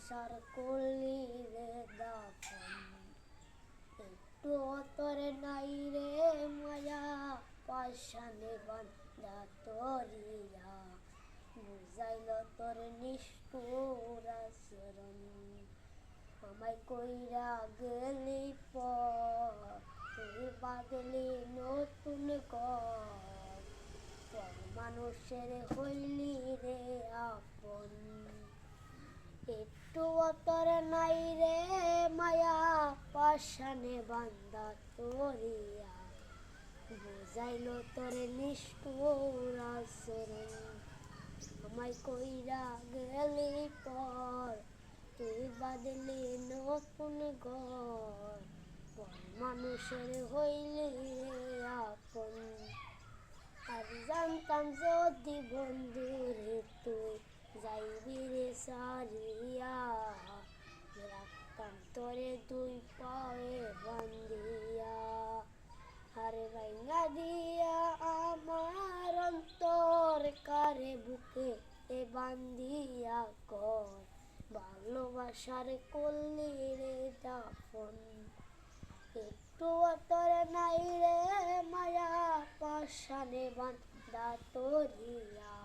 ভালোবাসার করলি রে দাফন, একটু তোরে নাই রে মায়া, পাশানে বান্ধা তরিয়া, বুঝাইল তোর নিষ্ঠুর আচরণ। আমায় কইরা গেলি পর, তুই বাঁধলি নতুন ঘর, পর মানুষের হইলি রে আপন। একটু তোর নাই রে মায়া, পাশানে বান্ধা তরিয়া, বুঝাইল তোর নিষ্ঠুর আচরণ। আমায় কইরা গেলি পর, তুই বাঁধলি নতুন ঘর, পর মানুষের হইলি রে আপন। আর জানতাম যদি বন্ধু রে তুই যাইবি রে সারিয়া, রাখতাম তোরে দুই পায়ে বান্ধিয়া। আরে ভাইঙ্গা দিয়া আমার অন্তর, কারে বুকে এ বান্ধিয়া কর, ভালোবাসার করলি রে দাফন। একটু তোর নাই রে মায়া, পাশানে বান্ধা তরিয়া,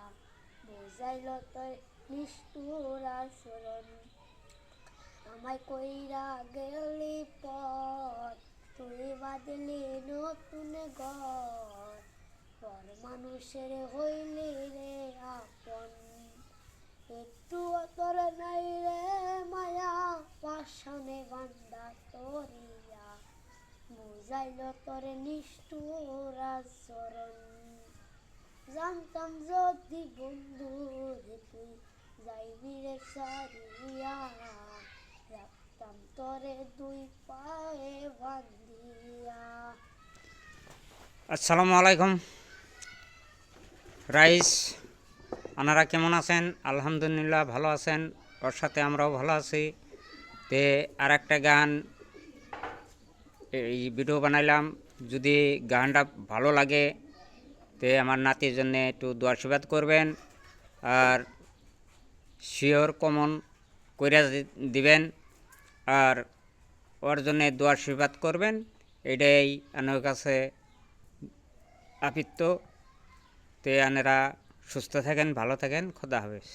বুঝাইল তোর নিষ্ঠুর আচরণ। আমায় কইরা গেলি পর, তুই বাঁধলি নতুন ঘর, পর মানুষের হইলি রে আপন। একটু তোর নাই রে মায়া, পাশানে বান্ধা তরিয়া, বুঝাইল তোর নিষ্ঠুর আচরণ। জানতাম যদি বন্ধু রে তুই যাইবি রে সারিয়া, রাখতাম তোরে দুই পায়ে বান্ধিয়া। আসসালামু আলাইকুম রাইস, আপনারা কেমন আছেন? আলহামদুলিল্লাহ ভালো আছেন, ওর সাথে আমরাও ভালো আছি। তে আর একটা গান এই ভিডিও বানাইলাম, যদি গানটা ভালো লাগে তে আমার নাতির জন্য একটু দোয়া আশীর্বাদ করবেন, আর শিওর কমন কইরা দিবেন, আর ওর জন্য দোয়া আশীর্বাদ করবেন। এটাই আমার কাছে আপিত্য। তে আনেরা সুস্থ থাকেন, ভালো থাকেন, খোদা হাফেজ।